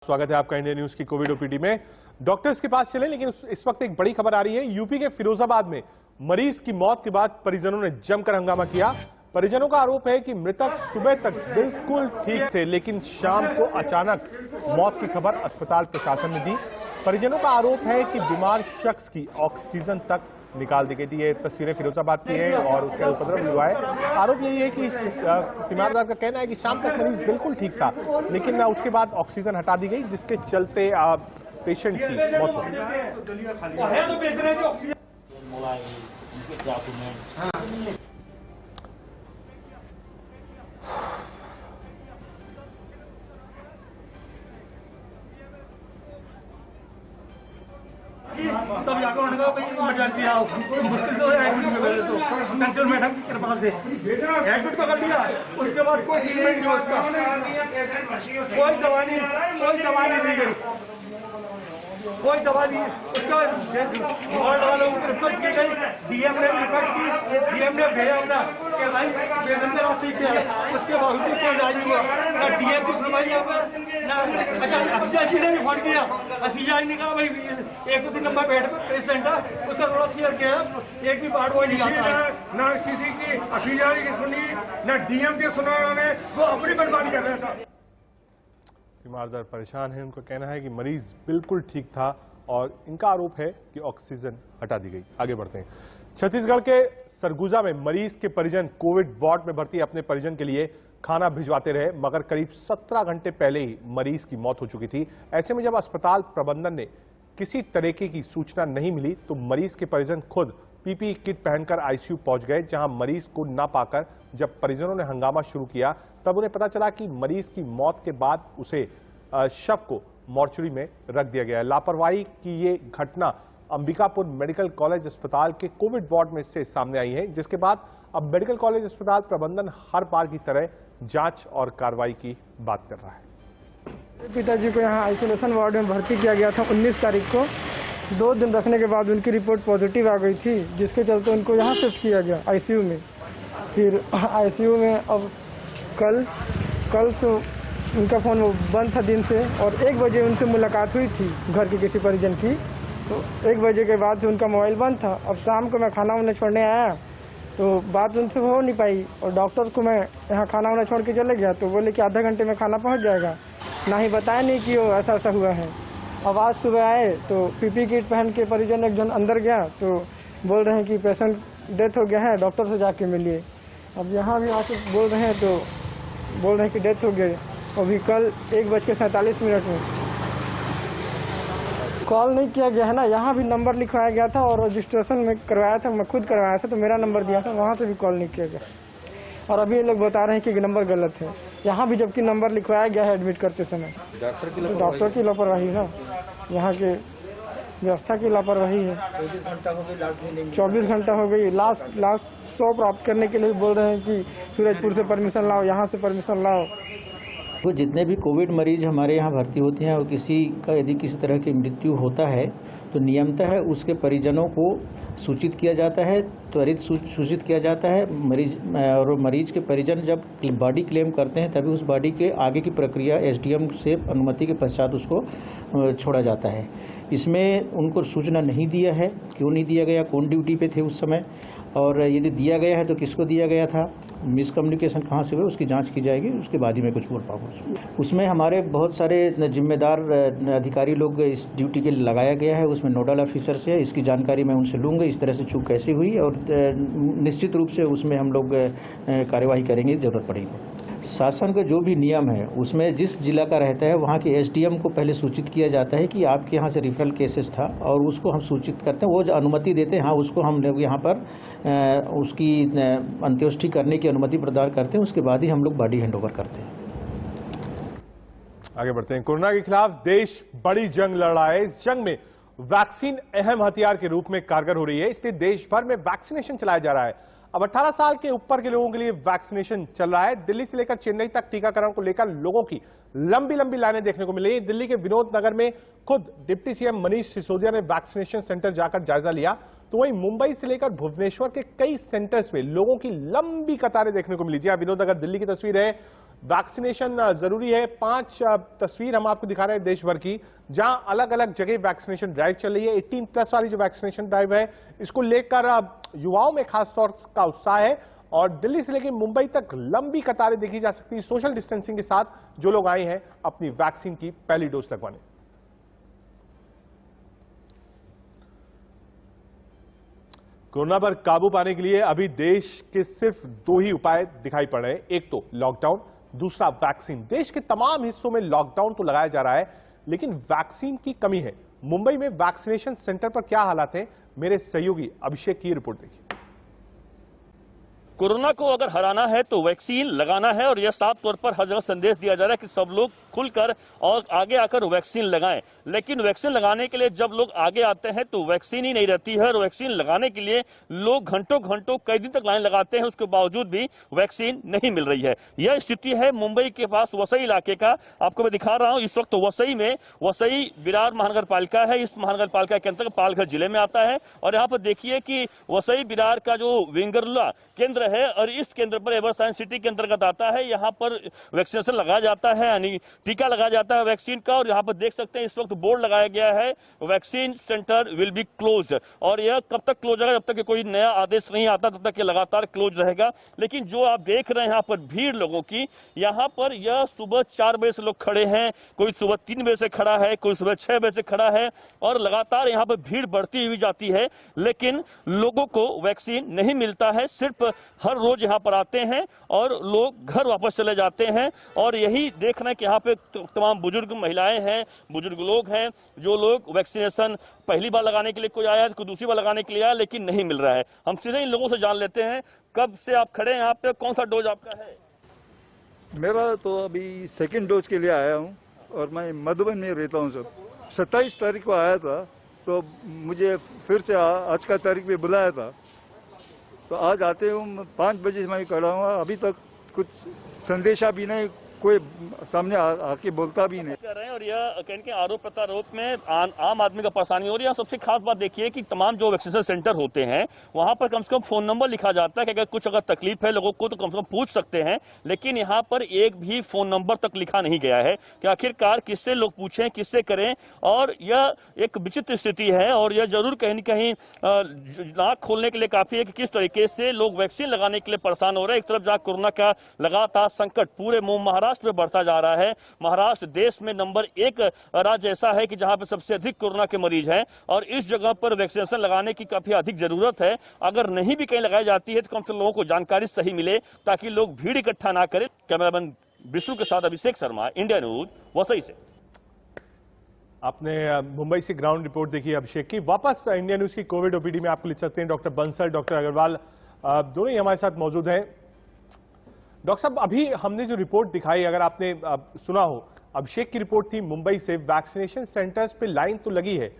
स्वागत है आपका इंडिया न्यूज की कोविड ओपीडी में। डॉक्टर्स के पास चले, लेकिन इस वक्त एक बड़ी खबर आ रही है। यूपी के फिरोजाबाद में मरीज की मौत के बाद परिजनों ने जमकर हंगामा किया। परिजनों का आरोप है कि मृतक सुबह तक बिल्कुल ठीक थे, लेकिन शाम को अचानक मौत की खबर अस्पताल प्रशासन ने दी। परिजनों का आरोप है कि बीमार शख्स की ऑक्सीजन तक निकाल दी गई थी। ये तस्वीरें फिरोजाबाद की हैं और उसका उपद्रव हुआ है। आरोप यही है कि तीमारदार का कहना है कि शाम तक मरीज बिल्कुल ठीक था, लेकिन उसके बाद ऑक्सीजन हटा दी गई, जिसके चलते पेशेंट की मौत हो गई। तब जाकर उन्होंने कहा इमरजेंसी आओ, मुश्किल से एडमिट में पहले तो पेंशन मैडम की कृपा से एडमिट तो कर लिया। उसके बाद कोई ट्रीटमेंट नहीं, उसका कोई दवा नहीं दी गई, कोई दवा नहीं। उसका वार्ड वालों को रिपोर्ट की गई, डीएम ने रिपोर्ट की, डीएम ने भेजा अपना कि भाई पेशेंट का रास्ते क्या है। उसके बावजूद कोई इलाज नहीं हुआ, ना डीएम की सुनवाई यहाँ पर ना। अच्छा, असीजाई ने भी फोन किया, असीजाई ने कहा भाई 103 नंबर बेड पर पेशेंट है, उसका थोड़ा क्लियर किया, एक भी बार कोई नहीं आता। ना किसी की असीजाई की सुनी, ना डीएम की सुना, उन्होंने वो अपनी बर्बादी कर रहे हैं सर। तीमारदार परेशान है। उनका कहना है कि मरीज बिल्कुल ठीक था और इनका आरोप है कि ऑक्सीजन हटा दी गई। आगे बढ़ते हैं। छत्तीसगढ़ के सरगुजा में मरीज के परिजन कोविड वार्ड में भर्ती अपने परिजन के लिए खाना भिजवाते रहे, मगर करीब 17 घंटे पहले ही मरीज की मौत हो चुकी थी। ऐसे में जब अस्पताल प्रबंधन ने किसी तरीके की सूचना नहीं मिली तो मरीज के परिजन खुद पीपीई किट पहनकर आईसीयू पहुंच गए, जहां मरीज को ना पाकर जब परिजनों ने हंगामा शुरू किया तब उन्हें पता चला कि मरीज की मौत के बाद उसे शव को मोर्चरी में रख दिया गया है। लापरवाही की ये घटना अंबिकापुर मेडिकल कॉलेज अस्पताल के कोविड वार्ड में से सामने आई है, जिसके बाद अब मेडिकल कॉलेज अस्पताल प्रबंधन हर बार की तरह जांच और कार्रवाई की बात कर रहा है। पिताजी को यहाँ आइसोलेशन वार्ड में भर्ती किया गया था 19 तारीख को। 2 दिन रखने के बाद उनकी रिपोर्ट पॉजिटिव आ गई थी, जिसके चलते उनको यहाँ शिफ्ट किया गया आईसीयू में। फिर आईसीयू में अब कल से उनका फ़ोन बंद था दिन से, और 1 बजे उनसे मुलाकात हुई थी घर के किसी परिजन की, तो 1 बजे के बाद से उनका मोबाइल बंद था। अब शाम को मैं खाना उन्हें छोड़ने आया तो बात उनसे हो नहीं पाई, और डॉक्टर को मैं यहाँ खाना उन्हें छोड़ के चले गया तो बोले कि आधा घंटे में खाना पहुँच जाएगा। ना ही बताया नहीं कि वो ऐसा हुआ है। अब आज सुबह आए तो पीपी किट पहन के परिजन एक जन अंदर गया तो बोल रहे हैं कि पेशेंट डेथ हो गया है, डॉक्टर से जाके मिलिए। अब यहाँ भी आके बोल रहे हैं तो बोल रहे हैं कि डेथ हो गई। अभी कल 1:47 में कॉल नहीं किया गया है ना, यहाँ भी नंबर लिखवाया गया था और रजिस्ट्रेशन में करवाया था, मैं खुद करवाया था तो मेरा नंबर दिया था, वहाँ से भी कॉल नहीं किया गया। और अभी ये लोग बता रहे हैं कि नंबर गलत है, यहाँ भी जबकि नंबर लिखवाया गया है एडमिट करते समय। डॉक्टर की लापरवाही ना, यहाँ के व्यवस्था की लापरवाही है। 24 घंटा हो गई। लास्ट 100 प्राप्त करने के लिए बोल रहे हैं कि सूरजपुर से परमिशन लाओ, यहाँ से परमिशन लाओ। तो जितने भी कोविड मरीज हमारे यहाँ भर्ती होते हैं और किसी का यदि किसी तरह की मृत्यु होता है तो नियमतः है उसके परिजनों को सूचित किया जाता है, त्वरित सूचित किया जाता है। मरीज के परिजन जब बॉडी क्लेम करते हैं तभी उस बॉडी के आगे की प्रक्रिया एसडीएम से अनुमति के पश्चात उसको छोड़ा जाता है। इसमें उनको सूचना नहीं दिया है, क्यों नहीं दिया गया, कौन ड्यूटी पे थे उस समय, और यदि दिया गया है तो किसको दिया गया था, मिसकम्युनिकेशन कहाँ से हुआ, उसकी जांच की जाएगी। उसके बाद ही मैं कुछ बोल पाऊँगा। उसमें हमारे बहुत सारे जिम्मेदार अधिकारी लोग इस ड्यूटी के लिए लगाया गया है, उसमें नोडल ऑफिसर से इसकी जानकारी मैं उनसे लूँगा इस तरह से चूक कैसे हुई, और निश्चित रूप से उसमें हम लोग कार्यवाही करेंगे जरूरत पड़ेगी। शासन का जो भी नियम है उसमें जिस जिला का रहता है वहाँ के एसडीएम को पहले सूचित किया जाता है कि आपके यहाँ से रेफरल केसेस था, और उसको हम सूचित करते हैं, वो जो अनुमति देते हैं, हाँ उसको हम लोग यहाँ पर उसकी अंत्येष्टि करने की अनुमति प्रदान करते हैं। उसके बाद ही हम लोग बॉडी हैंडओवर करते हैं। आगे बढ़ते हैं। कोरोना के खिलाफ देश बड़ी जंग लड़ रहा है। इस जंग में वैक्सीन अहम हथियार के रूप में कारगर हो रही है, इसलिए देश भर में वैक्सीनेशन चलाया जा रहा है। अब 18 साल के ऊपर के लोगों के लिए वैक्सीनेशन चल रहा है। दिल्ली से लेकर चेन्नई तक टीकाकरण को लेकर लोगों की लंबी लंबी लाइनें देखने को मिली। दिल्ली के विनोद नगर में खुद डिप्टी सीएम मनीष सिसोदिया ने वैक्सीनेशन सेंटर जाकर जायजा लिया, तो वहीं मुंबई से लेकर भुवनेश्वर के कई सेंटर्स में लोगों की लंबी कतारें देखने को मिली। जी हां, विनोद नगर दिल्ली की तस्वीर है। वैक्सीनेशन जरूरी है। 5 तस्वीर हम आपको दिखा रहे हैं देश भर की, जहां अलग अलग जगह वैक्सीनेशन ड्राइव चल रही है। 18+ वाली जो वैक्सीनेशन ड्राइव है, इसको लेकर युवाओं में खास तौर का उत्साह है और दिल्ली से लेकर मुंबई तक लंबी कतारें देखी जा सकती है सोशल डिस्टेंसिंग के साथ, जो लोग आए हैं अपनी वैक्सीन की पहली डोज लगवाने। कोरोना पर काबू पाने के लिए अभी देश के सिर्फ 2 ही उपाय दिखाई पड़ रहे हैं। एक तो लॉकडाउन, दूसरा वैक्सीन। देश के तमाम हिस्सों में लॉकडाउन तो लगाया जा रहा है, लेकिन वैक्सीन की कमी है। मुंबई में वैक्सीनेशन सेंटर पर क्या हालात हैं, मेरे सहयोगी अभिषेक की रिपोर्ट देखिए। कोरोना को अगर हराना है तो वैक्सीन लगाना है और यह साफ तौर पर हर जगह संदेश दिया जा रहा है कि सब लोग खुलकर और आगे आकर वैक्सीन लगाएं। लेकिन वैक्सीन लगाने के लिए जब लोग आगे आते हैं तो वैक्सीन ही नहीं रहती है और वैक्सीन लगाने के लिए लोग घंटों घंटों कई दिन तक लाइन लगाते हैं, उसके बावजूद भी वैक्सीन नहीं मिल रही है। यह स्थिति है मुंबई के पास वसई इलाके का। आपको मैं दिखा रहा हूं इस वक्त वसई में, वसई विरार महानगर पालिका है। इस महानगर पालिका के अंतर्गत पालघर जिले में आता है और यहाँ पर देखिए कि वसई विरार का जो विंगरुला केंद्र है और इस केंद्र पर एवर साइंस सिटी के अंतर्गत आता है। यहाँ पर वैक्सीनेशन लगाया जाता है, यानी टीका लगाया जाता है वैक्सीन का। और यहाँ पर देख सकते हैं इस वक्त बोर्ड लगाया गया है, vaccine centre will be closed. और यह कब तक क्लोज रहेगा? जब तक कि कोई नया आदेश नहीं आता तब तक ये लगातार क्लोज रहेगा। लेकिन जो आप देख रहे हैं यहाँ पर भीड़ लोगों की, यहाँ पर यह सुबह 4 बजे से लोग खड़े हैं, कोई सुबह 3 बजे से खड़ा है, कोई सुबह 6 बजे से खड़ा है और लगातार यहाँ पर भीड़ बढ़ती हुई जाती है। लेकिन लोगों को वैक्सीन नहीं मिलता है। सिर्फ हर रोज यहाँ पर आते हैं और लोग घर वापस चले जाते हैं। और यही देख रहे हैं कि यहाँ पे तमाम बुजुर्ग महिलाएं हैं, बुजुर्ग लोग हैं, जो लोग वैक्सीनेशन पहली बार लगाने के लिए कोई आया, कोई दूसरी बार लगाने के लिए आया, लेकिन नहीं मिल रहा है। हम सीधे इन लोगों से जान लेते हैं, कब से आप खड़े हैं यहाँ पे, कौन सा डोज आपका है? मेरा तो अभी 2nd डोज के लिए आया हूँ और मैं मधुबन में रहता हूँ सर। 27 तारीख को आया था, तो मुझे फिर से आज का तारीख पे बुलाया था, तो आज आते हूँ 5 बजे से मैं खड़ा हूँ। अभी तक कुछ संदेशा भी नहीं, कोई सामने आके बोलता भी नहीं कर रहे हैं। और यह कहने के आरोप प्रत्यारोप में आम आदमी का परेशानी हो रही है। सबसे खास बात देखिए कि तमाम जो वैक्सीनेशन सेंटर होते हैं वहां पर कम से कम फोन नंबर लिखा जाता है कि अगर तकलीफ है लोगों को तो कम से कम पूछ सकते हैं। लेकिन यहाँ पर एक भी फोन नंबर तक लिखा नहीं गया है कि आखिरकार किससे लोग पूछें, किससे करें। और यह एक विचित्र स्थिति है और यह जरूर कहीं न कहीं नाक खोलने के लिए काफी है कि किस तरीके से लोग वैक्सीन लगाने के लिए परेशान हो रहे हैं। एक तरफ जहाँ कोरोना का लगातार संकट पूरे महाराष्ट्र में बढ़ता जा रहा है। महाराष्ट्र देश में नंबर 1 राज्य ऐसा है कि जहां पर सबसे अधिक कोरोना के मरीज हैं और इस जगह पर वैक्सीनेशन लगाने की काफी अधिक जरूरत है। अगर नहीं भी कहीं लगाई जाती है तो कम से कम लोगों को जानकारी सही मिले ताकि लोग भीड़ इकट्ठा ना करें। कैमरामैन विष्णु के साथ अभिषेक शर्मा, इंडिया न्यूज, वसई से। आपने मुंबई से ग्राउंड रिपोर्ट देखी अभिषेक की। वापस इंडिया न्यूज की कोविड ओपीडी में आपको लिख सकते हैं डॉक्टर बंसल, डॉक्टर अग्रवाल दोनों ही हमारे साथ मौजूद हैं। डॉक्टर साहब, अभी हमने जो रिपोर्ट दिखाई, अगर आपने सुना हो, अभिषेक की रिपोर्ट थी मुंबई से। वैक्सीनेशन सेंटर्स पे लाइन तो लगी है,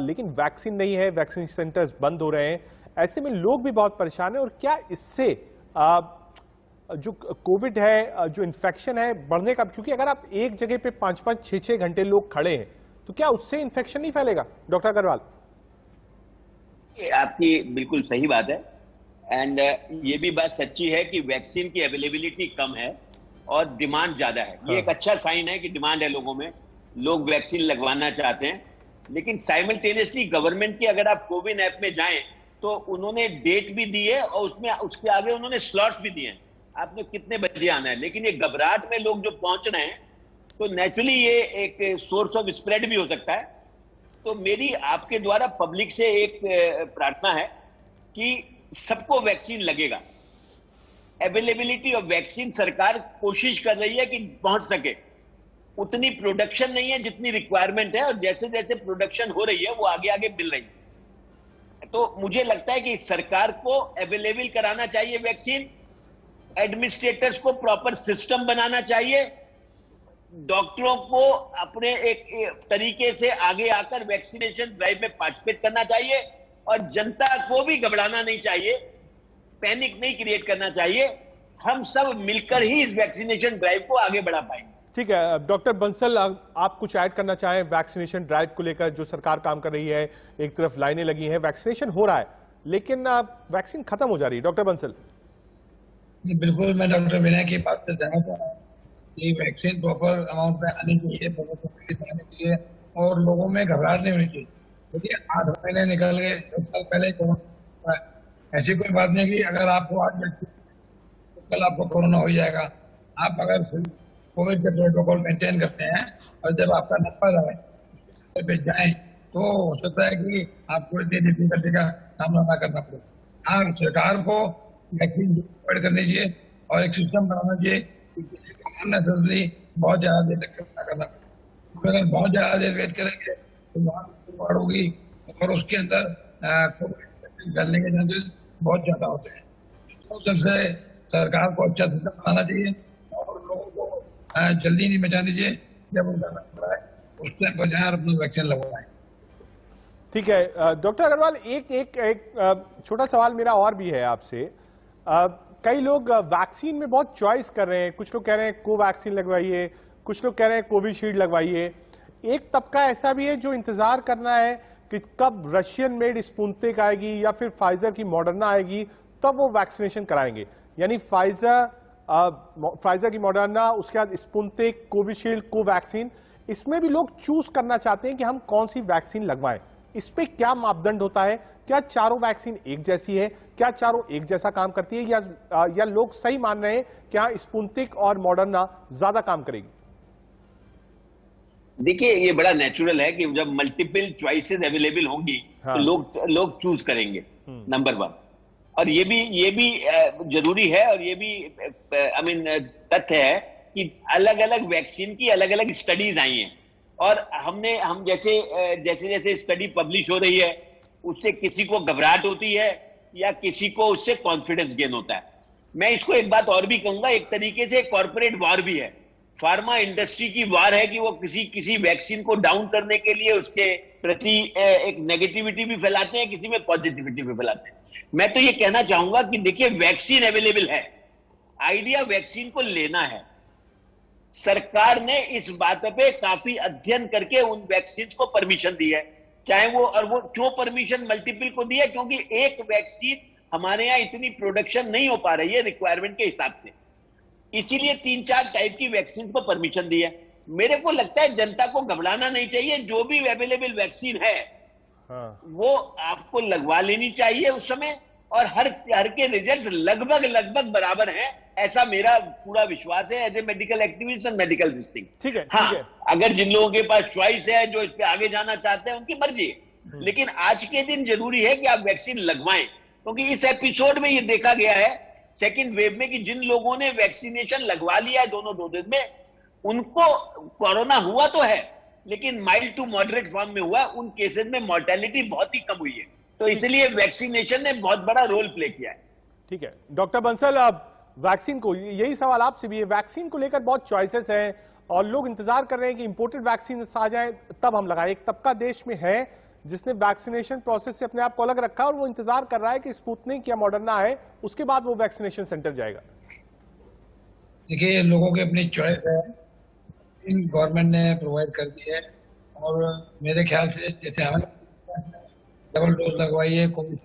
लेकिन वैक्सीन नहीं है, वैक्सीनेशन सेंटर्स बंद हो रहे हैं। ऐसे में लोग भी बहुत परेशान हैं। और क्या इससे जो कोविड है, जो इन्फेक्शन है, बढ़ने का, क्योंकि अगर आप एक जगह पे 5-5, 6-6 घंटे लोग खड़े हैं तो क्या उससे इन्फेक्शन नहीं फैलेगा? डॉक्टर अग्रवाल, आपकी बिल्कुल सही बात है। एंड ये भी बात सच्ची है कि वैक्सीन की अवेलेबिलिटी कम है और डिमांड ज्यादा है। ये एक अच्छा साइन है कि डिमांड है लोगों में, लोग वैक्सीन लगवाना चाहते हैं। लेकिन साइमल्टेनियसली गवर्नमेंट की अगर आप कोविन ऐप में जाएं तो उन्होंने डेट भी दी है और उसमें उसके आगे उन्होंने स्लॉट्स भी दिए हैं, आपने कितने बजे आना है। लेकिन ये घबराहट में लोग जो पहुंच रहे हैं तो नेचुरली ये एक सोर्स ऑफ स्प्रेड भी हो सकता है। तो मेरी आपके द्वारा पब्लिक से एक प्रार्थना है कि सबको वैक्सीन लगेगा। अवेलेबिलिटी ऑफ वैक्सीन सरकार कोशिश कर रही है कि पहुंच सके। उतनी प्रोडक्शन नहीं है जितनी रिक्वायरमेंट है और जैसे जैसे प्रोडक्शन हो रही है वो आगे आगे मिल रही है। तो मुझे लगता है कि सरकार को अवेलेबल कराना चाहिए वैक्सीन, एडमिनिस्ट्रेटर्स को प्रॉपर सिस्टम बनाना चाहिए, डॉक्टरों को अपने एक तरीके से आगे आकर वैक्सीनेशन ड्राइव में पार्टिसिपेट करना चाहिए और जनता को भी घबराना नहीं चाहिए, पैनिक नहीं क्रिएट करना चाहिए। हम सब मिलकर ही इस वैक्सीनेशन ड्राइव को आगे बढ़ा पाएंगे। ठीक है डॉक्टर बंसल, आप कुछ ऐड करना चाहें वैक्सीनेशन ड्राइव को लेकर? जो सरकार काम कर रही है, एक तरफ लाइनें लगी हैं, वैक्सीनेशन हो रहा है, लेकिन वैक्सीन खत्म हो जा रही है। डॉक्टर बंसल। बिल्कुल, मैं डॉक्टर विनय की बात से सहमत हूं। कि वैक्सीन प्रॉपर अमाउंट में आनी चाहिए, प्रॉपर आनी चाहिए और लोगों में घबराहट नहीं होनी चाहिए। देखिए 8 महीने निकल गए, 10 साल पहले कोरोना, ऐसी कोई बात नहीं कि अगर आपको आज वैक्सीन तो कल आपको कोरोना हो जाएगा। आप अगर कोविड के प्रोटोकॉल मेंटेन करते हैं और जब आपका नंबर आए पे जाए तो हो सकता है कि आपको इतनी डिफिकल्टी का सामना ना करना पड़े। हाँ, सरकार को वैक्सीन प्रोवाइड करनी चाहिए और एक सिस्टम बनाना चाहिए कि किसी को अननेसेसरी बहुत ज्यादा देर तक ना करना पड़े, क्योंकि अगर बहुत ज्यादा देर वेट करेंगे तो वहाँ होगी और उसके अंदर कोविड फैलने के चांसेस बहुत ज्यादा होते हैं। तो सबसे सरकार को अच्छा सिस्टम बनाना चाहिए और लोगों को जल्दी नहीं बचानी चाहिए, जब उनका नंबर आए उस टाइम पर जाए और अपना वैक्सीन लगवाएं। ठीक है डॉक्टर अग्रवाल, एक छोटा सवाल मेरा और भी है आपसे। कई लोग वैक्सीन में बहुत चॉइस कर रहे हैं, कुछ लोग कह रहे हैं कोवैक्सीन लगवाइए, कुछ लोग कह रहे हैं कोविशील्ड लगवाइए। एक तबका ऐसा भी है जो इंतजार करना है कि कब रशियन मेड स्पुतनिक आएगी या फिर फाइजर की मॉडर्ना आएगी तब वो वैक्सीनेशन कराएंगे। यानी फाइजर की मॉडर्ना, उसके बाद स्पुतनिक, कोविशील्ड, कोवैक्सीन, इसमें भी लोग चूज करना चाहते हैं कि हम कौन सी वैक्सीन लगवाएं। इस पे क्या मापदंड होता है? क्या चारों वैक्सीन एक जैसी है? क्या चारों एक जैसा काम करती है या लोग सही मान रहे हैं क्या स्पुतनिक और मॉडर्ना ज्यादा काम करेगी? देखिए, ये बड़ा नेचुरल है कि जब मल्टीपल चॉइसेस अवेलेबल होंगी हाँ। तो लोग चूज करेंगे, नंबर 1। और ये भी जरूरी है और ये भी तथ्य है कि अलग अलग वैक्सीन की अलग अलग स्टडीज आई हैं और हम जैसे स्टडी पब्लिश हो रही है उससे किसी को घबराहट होती है या किसी को उससे कॉन्फिडेंस गेन होता है। मैं इसको एक बात और भी कहूंगा, एक तरीके से कॉर्पोरेट वॉर भी है, फार्मा इंडस्ट्री की वार है कि वो किसी वैक्सीन को डाउन करने के लिए उसके प्रति एक नेगेटिविटी भी फैलाते हैं, किसी में पॉजिटिविटी भी फैलाते हैं। मैं तो ये कहना चाहूंगा कि देखिए, वैक्सीन अवेलेबल है, आइडिया वैक्सीन को लेना है। सरकार ने इस बात पे काफी अध्ययन करके उन वैक्सीन को परमिशन दी है, चाहे वो क्यों परमिशन मल्टीपल को दी है, क्योंकि एक वैक्सीन हमारे यहाँ इतनी प्रोडक्शन नहीं हो पा रही है रिक्वायरमेंट के हिसाब से, इसीलिए 3-4 टाइप की वैक्सीन को परमिशन दी है। मेरे को लगता है जनता को घबराना नहीं चाहिए, जो भी अवेलेबल वैक्सीन है हाँ। वो आपको लगवा लेनी चाहिए उस समय, और हर के रिजल्ट लगभग बराबर हैं, ऐसा मेरा पूरा विश्वास है as a medical activist and medical district. ठीक है, हाँ, ठीक है। अगर जिन लोगों के पास चॉइस है, जो इस पे आगे जाना चाहते हैं, उनकी मर्जी है, लेकिन आज के दिन जरूरी है कि आप वैक्सीन लगवाएं, क्योंकि इस एपिसोड में ये देखा गया है सेकेंड वेव में कि जिन लोगों ने वैक्सीनेशन लगवा लिया है दोनों डोजेज में, उनको कोरोना हुआ तो है लेकिन माइल्ड टू मॉडरेट फॉर्म में हुआ, उन केसेस में मॉर्टेलिटी बहुत ही कम हुई है, तो इसलिए वैक्सीनेशन ने बहुत बड़ा रोल प्ले किया है। ठीक है डॉक्टर बंसल, अब वैक्सीन को, यही सवाल आपसे भी है, वैक्सीन को लेकर बहुत चॉइसेस हैं और लोग इंतजार कर रहे हैं कि इंपोर्टेड वैक्सीन आ जाए तब हम लगाएं। एक तबका देश में है जिसने वैक्सीनेशन प्रोसेस से अपने आप को अलग रखा और वो इंतजार कर रहा है कि स्पुतनिक या मॉडर्ना है, उसके बाद वो वैक्सीनेशन सेंटर जाएगा। देखिए, लोगों की अपनी चॉइस है, गवर्नमेंट ने प्रोवाइड कर दी है और मेरे ख्याल से जैसे हमें डबल डोज लगवाई है कोविड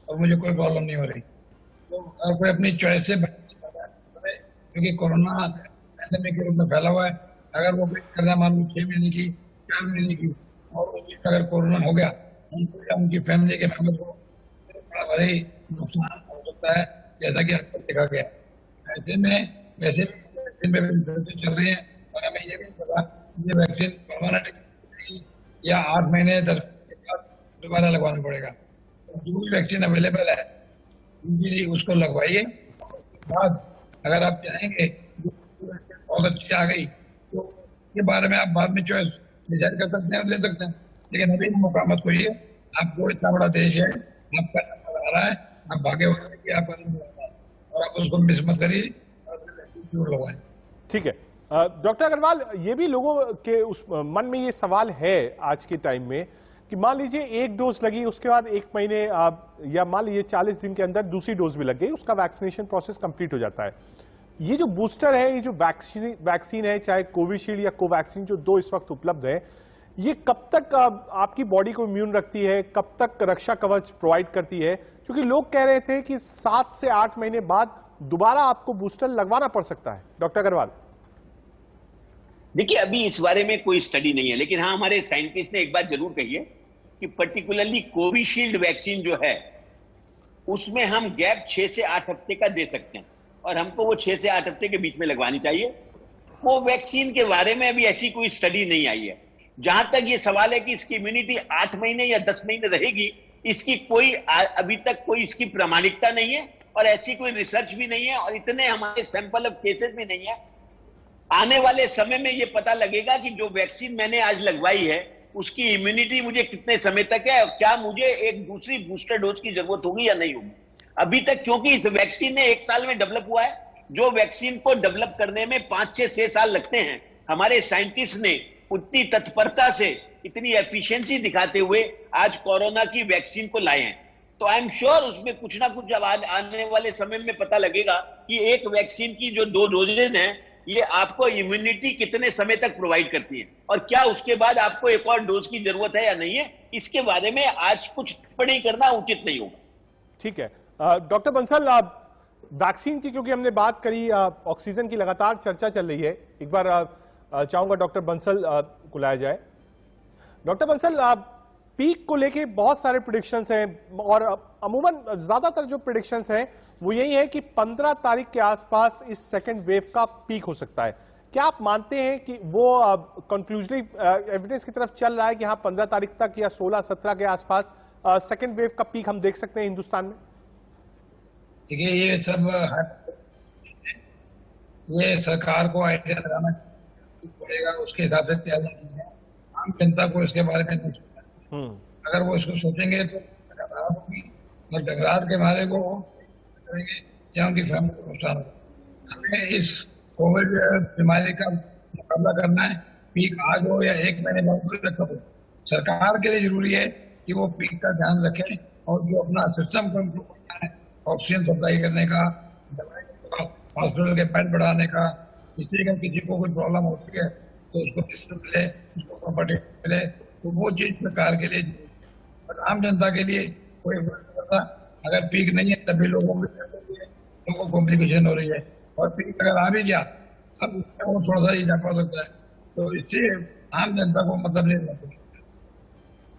और मुझे कोई प्रॉब्लम नहीं हो रही, तो अगर कोई अपनी चॉइस से क्योंकि कोरोना पैंडेमिक के रूप में फैला हुआ है, अगर वो वेट कर रहा है मान लो 6 महीने की, 4 महीने की, और अगर कोरोना हो गया उनको या उनकी फैमिली के मेंबर को बड़ा भारी नुकसान हो सकता है, जैसा कि आपको देखा गया। ऐसे में वैसे भी चल रही है और हमें ये भी पता ये वैक्सीन परमानेंट या 8 महीने 10 महीने के बाद दोबारा लगवाना पड़ेगा। तो जो भी वैक्सीन अवेलेबल है उसको लगवाइए, बाद अगर आप चाहेंगे बहुत अच्छी आ गई तो ये बारे में आप बाद में चॉइस डिसाइड कर सकते हैं और ले सकते हैं, लेकिन अभी मौका मत खोइए। आपको इतना बड़ा देश है, आपका नंबर आ रहा है, आप भागे कि आप और आप उसको मिस मत करिए और जरूर लगवाएं। ठीक है डॉक्टर अग्रवाल, ये भी लोगों के उस मन में ये सवाल है आज के टाइम में कि मान लीजिए एक डोज लगी, उसके बाद 1 महीने या मान लीजिए 40 दिन के अंदर दूसरी डोज भी लग गई, उसका वैक्सीनेशन प्रोसेस कंप्लीट हो जाता है। ये जो बूस्टर है, ये जो वैक्सीन है, चाहे कोविशील्ड या कोवैक्सीन, जो 2 इस वक्त उपलब्ध है, ये कब तक आपकी बॉडी को इम्यून रखती है, कब तक रक्षा कवच प्रोवाइड करती है? क्योंकि लोग कह रहे थे कि 7 से 8 महीने बाद दोबारा आपको बूस्टर लगवाना पड़ सकता है। डॉक्टर अग्रवाल, देखिए, अभी इस बारे में कोई स्टडी नहीं है, लेकिन हाँ, हमारे साइंटिस्ट ने एक बात जरूर कही है कि पर्टिकुलरली कोविशील्ड वैक्सीन जो है उसमें हम गैप 6 से 8 हफ्ते का दे सकते हैं, और हमको वो 6 से 8 हफ्ते के बीच में लगवानी चाहिए। कोवैक्सीन के बारे में अभी ऐसी कोई स्टडी नहीं आई है। जहां तक ये सवाल है कि इसकी इम्यूनिटी 8 महीने या 10 महीने रहेगी, इसकी कोई अभी तक कोई इसकी प्रामाणिकता नहीं है, और ऐसी कोई रिसर्च भी नहीं है, और इतने हमारे सैंपल ऑफ केसेस भी नहीं है। आने वाले समय में ये पता लगेगा कि जो वैक्सीन मैंने आज लगवाई है उसकी इम्यूनिटी मुझे कितने समय तक है, और क्या मुझे एक दूसरी बूस्टर डोज की जरूरत होगी या नहीं होगी। अभी तक क्योंकि इस वैक्सीन ने 1 साल में डेवलप हुआ है, जो वैक्सीन को डेवलप करने में 5 से 6 साल लगते हैं, हमारे साइंटिस्ट ने उतनी तत्परता से, इतनी एफिशिएंसी दिखाते हुए आज कोरोना की वैक्सीन को लाए हैं। तो आई एम श्योर उसमें कुछ ना कुछ जब आने वाले समय में पता लगेगा कि एक वैक्सीन की जो 2 डोजेज हैं ये आपको इम्यूनिटी कितने समय तक प्रोवाइड करती है, और क्या उसके बाद आपको एक और डोज की जरूरत है या नहीं है, इसके बारे में आज कुछ टिप्पणी करना उचित नहीं होगा। ठीक है डॉक्टर बंसल, वैक्सीन की क्योंकि हमने बात करी, ऑक्सीजन की लगातार चर्चा चल रही है, एक बार चाहूंगा डॉक्टर बंसल को लाया जाए। डॉक्टर बंसल, पीक को लेके बहुत सारे प्रेडिक्शंस हैं, और अमूमन ज्यादातर जो प्रेडिक्शंस हैं वो यही है कि 15 तारीख के आसपास इस सेकंड वेव का पीक हो सकता है। क्या आप मानते हैं कि वो कंक्लूसिव एविडेंस की तरफ चल रहा है कि हाँ 15 तारीख तक या 16-17 के आसपास सेकंड वेव का पीक हम देख सकते हैं हिंदुस्तान में? देखिए, ये सब ये सरकार को आइडिया लगाना पड़ेगा, उसके हिसाब से तैयार करनी है। आम जनता को इसके बारे में नहीं सोचना। अगर वो इसको सोचेंगे तो घबराहट होगी, और घबराहट के मारे को करेंगे या उनकी फैमिली को नुकसान होगा। हमें इस कोविड बीमारी का मुकाबला करना है, पीक आज हो या 1 महीने बाद हो। सरकार के लिए जरूरी है कि वो पीक का ध्यान रखें, और जो अपना सिस्टम को इम्प्रूव करना है, ऑक्सीजन सप्लाई करने का, हॉस्पिटल के बेड बढ़ाने का, किसी को कोई प्रॉब्लम होती है तो उसको किस्त मिले, उसको प्रॉपर्टी मिले, तो वो चीज सरकार के लिए, और आम जनता के लिए कोई फर्क नहीं पड़ता। अगर पीक नहीं है तभी लोगों को कॉम्प्लिकेशन हो रही है, और पीक अगर आ भी गया अब वो थोड़ा सा ही जा पा सकता है, तो इससे आम जनता को मतलब नहीं रहता।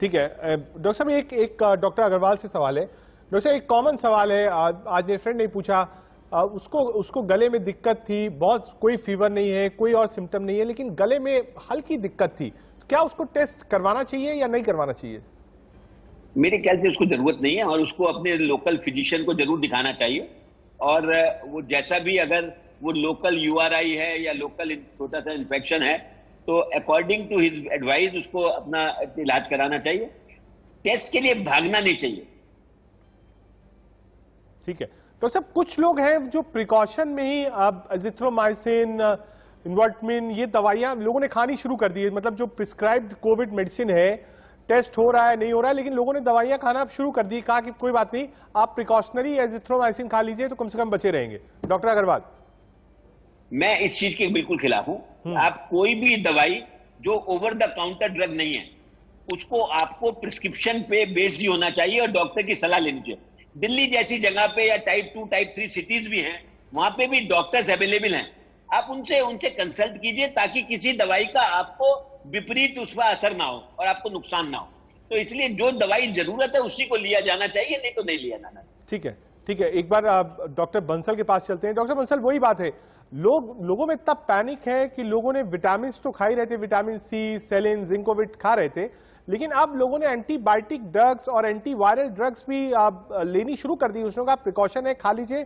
ठीक है डॉक्टर साहब, एक डॉक्टर अग्रवाल से सवाल है। डॉक्टर साहब, एक कॉमन सवाल है, आज मेरे फ्रेंड ने पूछा, उसको गले में दिक्कत थी, बहुत कोई फीवर नहीं है, कोई और सिम्टम नहीं है, लेकिन गले में हल्की दिक्कत थी, तो क्या उसको टेस्ट करवाना चाहिए या नहीं करवाना चाहिए? मेरे ख्याल से उसको जरूरत नहीं है, और उसको अपने लोकल फिजिशियन को जरूर दिखाना चाहिए, और वो जैसा भी, अगर वो लोकल URI है या लोकल छोटा सा इन्फेक्शन है तो अकॉर्डिंग टू हिज एडवाइस उसको अपना इलाज कराना चाहिए। टेस्ट के लिए भागना नहीं चाहिए। ठीक है तो सब कुछ लोग हैं जो प्रिकॉशन में ही अब एजिथ्रोमाइसिन, इन्वर्टमिन, ये दवाइयां लोगों ने खानी शुरू कर दी है। मतलब जो प्रिस्क्राइब्ड कोविड मेडिसिन है, टेस्ट हो रहा है नहीं हो रहा है, लेकिन लोगों ने दवाइयां खाना शुरू कर दी, कहा कि कोई बात नहीं, आप प्रिकॉशनरी एजिथ्रोमाइसिन खा लीजिए तो कम से कम बचे रहेंगे। डॉक्टर अग्रवाल, मैं इस चीज के बिल्कुल खिलाफ हूं। आप कोई भी दवाई जो ओवर द काउंटर ड्रग नहीं है उसको आपको प्रिस्क्रिप्शन पे बेस्ड ही होना चाहिए और डॉक्टर की सलाह लेनी चाहिए। दिल्ली जैसी जगह पे या टाइप 2 टाइप 3 सिटीज भी हैं, वहां पे भी डॉक्टर्स अवेलेबल हैं, आप उनसे कंसल्ट कीजिए ताकि किसी दवाई का आपको विपरीत उस पर असर ना हो और आपको नुकसान ना हो। तो इसलिए जो दवाई जरूरत है उसी को लिया जाना चाहिए, नहीं तो नहीं लिया जाना। ठीक है एक बार डॉक्टर बंसल के पास चलते हैं। डॉक्टर बंसल, वही बात है, लोगों में इतना पैनिक है कि लोगों ने विटामिन तो खा ही रहे थे, विटामिन सी, सेलिन, जिंकोविट खा रहे थे, लेकिन अब लोगों ने एंटीबायोटिक ड्रग्स और एंटीवायरल ड्रग्स भी लेनी शुरू कर दी। उसने कहा प्रिकॉशन है, खा लीजिए,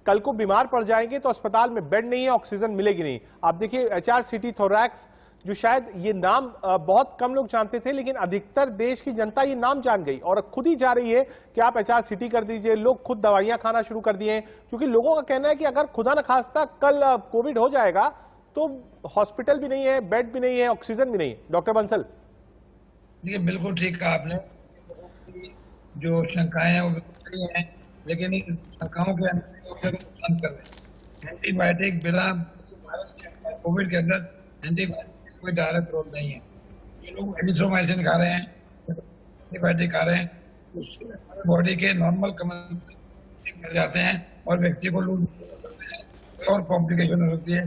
कल को बीमार पड़ जाएंगे तो अस्पताल में बेड नहीं है, ऑक्सीजन मिलेगी नहीं। आप देखिए HRCT थोरैक्स, जो शायद ये नाम बहुत कम लोग जानते थे, लेकिन अधिकतर देश की जनता ये नाम जान गई और खुद ही जा रही है कि आप HRCT कर दीजिए। लोग खुद दवाइयां खाना शुरू कर दिए हैं, क्योंकि लोगों का कहना है कि अगर खुदा न खास्ता कल कोविड हो जाएगा तो हॉस्पिटल भी नहीं है, बेड भी नहीं है, ऑक्सीजन भी नहीं है। डॉक्टर बंसल, देखिए बिल्कुल ठीक कहा आपने, जो शंकाएं हैं वो बिल्कुल सही हैं, लेकिन इन शंकाओं के नुकसान कर रहे हैं। एंटीबायोटिक बिना कोविड के अंदर एंटीबायोटिक कोई डायरेक्ट रोल नहीं है। ये लोग एजिथ्रोमाइसिन खा रहे हैं, एंटीबायोटिक खा रहे हैं, उससे हमारे बॉडी के नॉर्मल कम्युनिकेशन कर जाते हैं और व्यक्ति को लूज करते हैं, और कॉम्प्लिकेशन हो सकती है,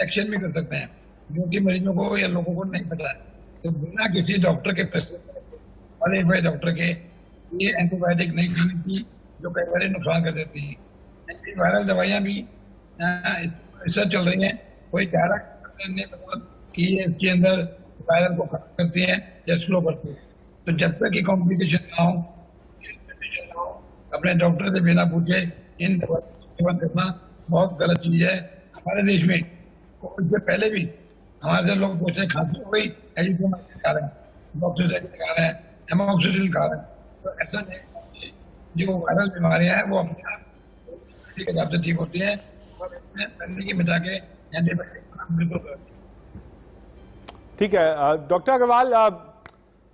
एक्शन भी कर सकते हैं। क्योंकि मरीजों को या लोगों को नहीं पता है, तो बिना किसी डॉक्टर के प्रेस्क्रिप्शन क्वालिफाइड डॉक्टर के ये एंटीबायोटिक नहीं खानी चाहिए, जो कई बार नुकसान कर देती है। एंटीवायरल दवाइयाँ भी रिसर्च चल रही हैं, कोई डायरेक्ट नहीं पता कि ये इसके अंदर वायरल को खत्म करती है या स्लो करती है। तो जब तक ये कॉम्प्लिकेशन ना हो, अपने डॉक्टर से बिना पूछे इन दवाइयों का सेवन करना बहुत गलत चीज है। हमारे देश में कोविड से पहले भी हमारे से लोग पूछते हैं खांसी हो गई, एजिथ्रोमाइसिन खा रहे हैं, डॉक्टरसाइक्लिन खा रहे हैं, एमोक्सिसिलिन खा रहे हैं। तो ऐसा नहीं, जो वायरल बीमारियां हैं वो अपने आप के हिसाब से ठीक होती है और इसमें पहले की मिटा के एंटीबायोटिक बिल्कुल गलत है। ठीक है डॉक्टर अग्रवाल,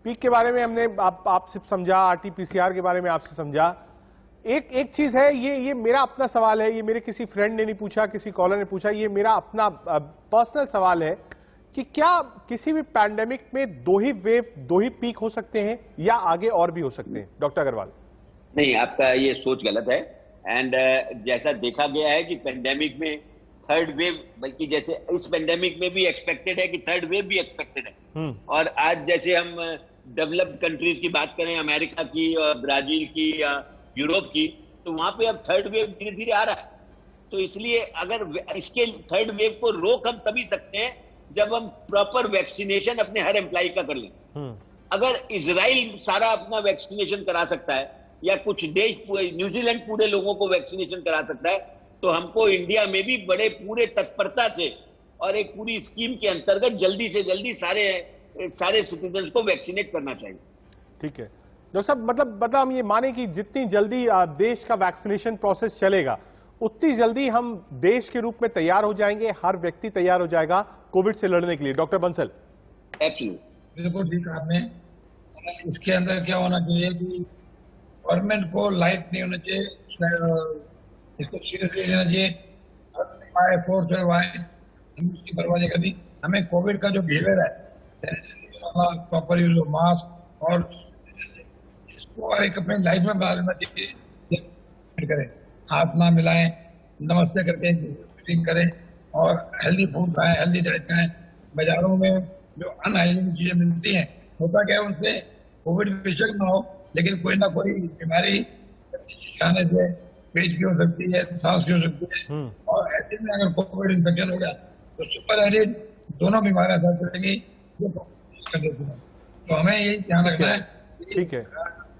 पीक के बारे में हमने आपसे समझा, आरटीपीसीआर के बारे में आपसे समझा। एक चीज है, ये मेरा अपना सवाल है, ये मेरे किसी फ्रेंड ने नहीं पूछा, किसी कॉलर ने पूछा, ये मेरा अपना पर्सनल सवाल है कि क्या किसी भी पैंडेमिक में दो ही वेव, दो ही पीक हो सकते हैं या आगे और भी हो सकते हैं? डॉक्टर अग्रवाल। नहीं, आपका ये सोच गलत है। एंड जैसा देखा गया है कि पेंडेमिक में थर्ड वेव, बल्कि जैसे इस पेंडेमिक में भी एक्सपेक्टेड है कि थर्ड वेव भी एक्सपेक्टेड है। और आज जैसे हम डेवलप्ड कंट्रीज की बात करें, अमेरिका की, ब्राजील की या यूरोप की, तो वहां पे अब थर्ड वेव धीरे धीरे आ रहा है। तो इसलिए अगर इसके थर्ड वेव को रोक हम तभी सकते हैं जब हम प्रॉपर वैक्सीनेशन अपने हर एम्प्लॉय का कर लें। अगर इजराइल सारा अपना वैक्सीनेशन करा सकता है या कुछ देश, न्यूजीलैंड पूरे लोगों को वैक्सीनेशन करा सकता है, तो हमको इंडिया में भी बड़े पूरे तत्परता से और एक पूरी स्कीम के अंतर्गत जल्दी से जल्दी सारे सिटीजन्स को वैक्सीनेट करना चाहिए। ठीक है डॉक्टर साहब, मतलब हम ये माने कि जितनी जल्दी देश का वैक्सीनेशन प्रोसेस चलेगा उतनी जल्दी हम देश के रूप में तैयार हो जाएंगे, हर व्यक्ति तैयार हो जाएगा कोविड से लड़ने के लिए। डॉक्टर बंसल। बिल्कुल ठीक आपने। इसके अंदर क्या होना चाहिए कि गवर्नमेंट को लाइट नहीं होना चाहिए, इसको सीरियसली लेना चाहिए। फोर्स है वाई, हम उसकी परवाह नहीं करनी। हमें कोविड का जो बिहेवियर है, प्रॉपर यूज ऑफ मास्क और इसको एक अपने लाइफ में बना लेना चाहिए। करें, हाथ ना मिलाएं, नमस्ते करके मीटिंग करें और हेल्दी फूड खाएं, हेल्दी डाइट खाएं। बाजारों में जो अनहाइजीनिक चीजें मिलती हैं, होता क्या है उनसे कोविड बेशक ना हो, लेकिन कोई ना कोई बीमारी खाने से पेट की हो सकती है, सांस की हो सकती है। और ऐसे में अगर कोविड इन्फेक्शन हो गया तो सुपर एडिड दोनों बीमारियां साथ चलेंगी जो कर सकती हैं। तो हमें यही ध्यान रखना है, ठीक है,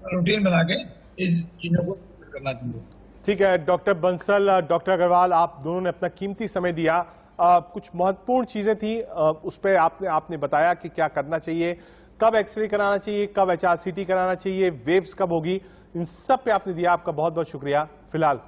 रूटीन बना के इस चीजों को करना चाहिए। ठीक है डॉक्टर बंसल, डॉक्टर अग्रवाल, आप दोनों ने अपना कीमती समय दिया। कुछ महत्वपूर्ण चीजें थी, उस पर आपने बताया कि क्या करना चाहिए, कब एक्सरे कराना चाहिए, कब HRCT कराना चाहिए, वेव्स कब होगी, इन सब पे आपने दिया। आपका बहुत बहुत शुक्रिया। फिलहाल